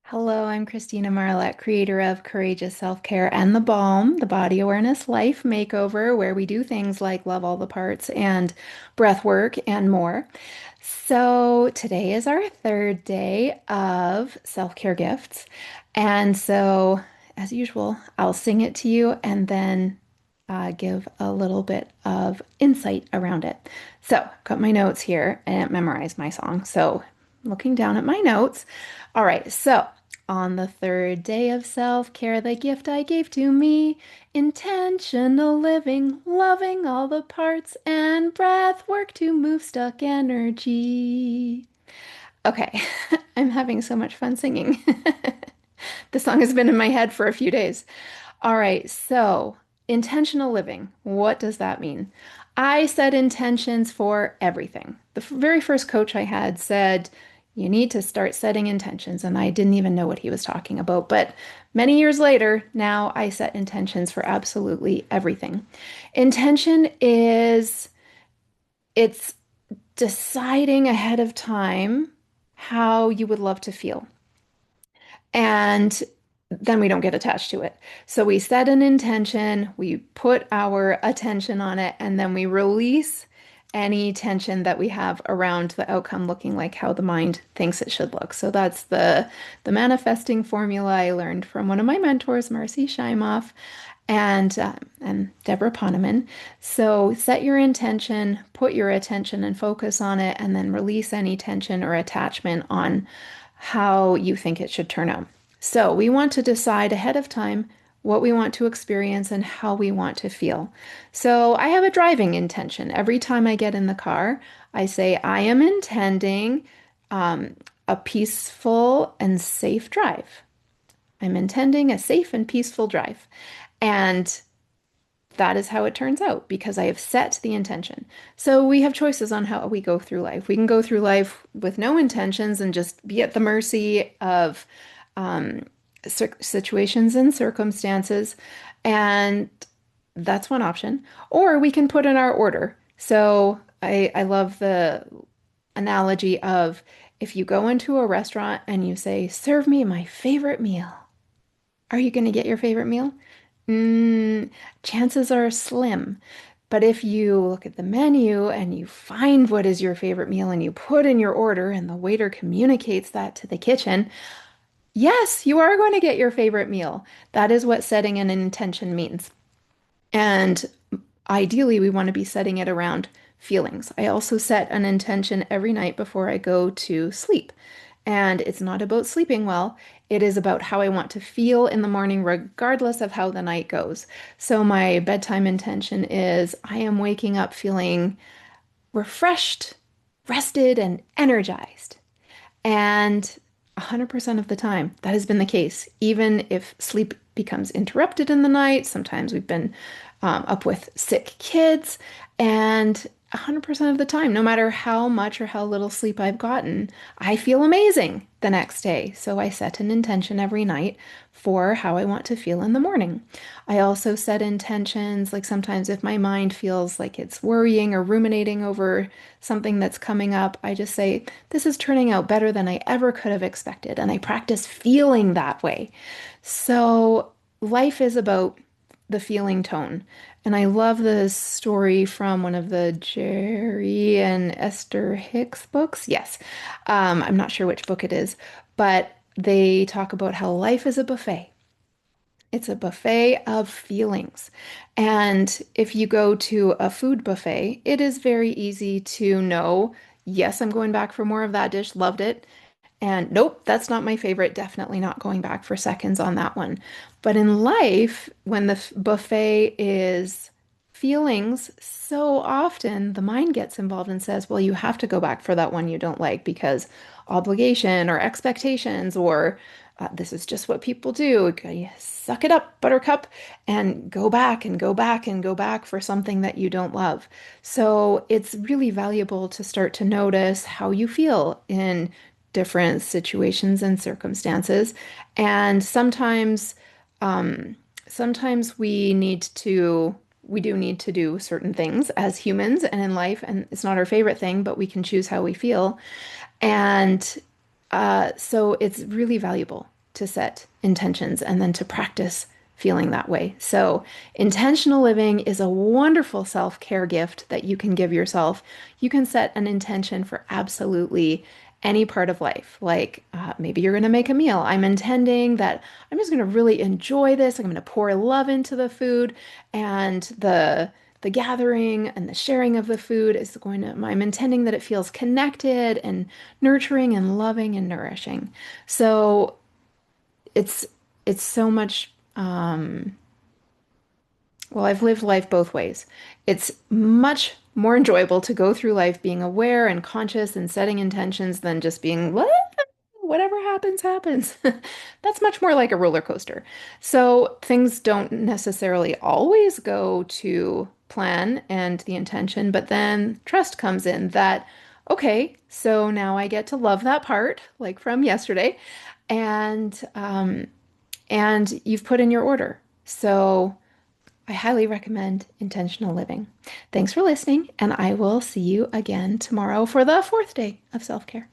Hello, I'm Christina Marlette, creator of Courageous Self-Care and The Balm, the Body Awareness Life Makeover, where we do things like love all the parts and breath work and more. So today is our third day of self-care gifts. And so, as usual, I'll sing it to you and then give a little bit of insight around it. So, I've got my notes here and memorize my song. So, looking down at my notes. All right, so on the third day of self-care, the gift I gave to me, intentional living, loving all the parts and breath work to move stuck energy. Okay, I'm having so much fun singing. The song has been in my head for a few days. All right, so intentional living, what does that mean? I set intentions for everything. The very first coach I had said, you need to start setting intentions, and I didn't even know what he was talking about. But many years later, now I set intentions for absolutely everything. Intention is it's deciding ahead of time how you would love to feel. And then we don't get attached to it. So we set an intention, we put our attention on it, and then we release any tension that we have around the outcome looking like how the mind thinks it should look. So that's the manifesting formula I learned from one of my mentors, Marcy Shimoff, and Deborah Poneman. So set your intention, put your attention and focus on it, and then release any tension or attachment on how you think it should turn out. So we want to decide ahead of time what we want to experience and how we want to feel. So I have a driving intention. Every time I get in the car, I say, I am intending a peaceful and safe drive. I'm intending a safe and peaceful drive. And that is how it turns out because I have set the intention. So we have choices on how we go through life. We can go through life with no intentions and just be at the mercy of um, situations and circumstances. And that's one option. Or we can put in our order. So I love the analogy of if you go into a restaurant and you say, serve me my favorite meal, are you going to get your favorite meal? Mm, chances are slim. But if you look at the menu and you find what is your favorite meal and you put in your order and the waiter communicates that to the kitchen, yes, you are going to get your favorite meal. That is what setting an intention means. And ideally, we want to be setting it around feelings. I also set an intention every night before I go to sleep. And it's not about sleeping well, it is about how I want to feel in the morning, regardless of how the night goes. So, my bedtime intention is I am waking up feeling refreshed, rested, and energized. And 100% of the time, that has been the case. Even if sleep becomes interrupted in the night, sometimes we've been up with sick kids, and 100% of the time, no matter how much or how little sleep I've gotten, I feel amazing the next day. So I set an intention every night for how I want to feel in the morning. I also set intentions, like sometimes if my mind feels like it's worrying or ruminating over something that's coming up, I just say, this is turning out better than I ever could have expected. And I practice feeling that way. So life is about the feeling tone. And I love this story from one of the Jerry and Esther Hicks books. Yes. I'm not sure which book it is, but they talk about how life is a buffet. It's a buffet of feelings. And if you go to a food buffet, it is very easy to know, yes, I'm going back for more of that dish, loved it. And nope, that's not my favorite. Definitely not going back for seconds on that one. But in life, when the buffet is feelings, so often the mind gets involved and says, well, you have to go back for that one you don't like because obligation or expectations or this is just what people do. You suck it up, buttercup, and go back and go back and go back for something that you don't love. So it's really valuable to start to notice how you feel in different situations and circumstances. And sometimes we do need to do certain things as humans and in life, and it's not our favorite thing, but we can choose how we feel. And so it's really valuable to set intentions and then to practice feeling that way. So, intentional living is a wonderful self-care gift that you can give yourself. You can set an intention for absolutely any part of life. Like maybe you're going to make a meal. I'm intending that I'm just going to really enjoy this. I'm going to pour love into the food and the gathering and the sharing of the food is going to, I'm intending that it feels connected and nurturing and loving and nourishing. So it's it's so much well, I've lived life both ways. It's much more enjoyable to go through life being aware and conscious and setting intentions than just being, "What? Whatever happens, happens." That's much more like a roller coaster. So things don't necessarily always go to plan and the intention, but then trust comes in that, okay, so now I get to love that part, like from yesterday, and and you've put in your order. So I highly recommend intentional living. Thanks for listening, and I will see you again tomorrow for the fourth day of self-care.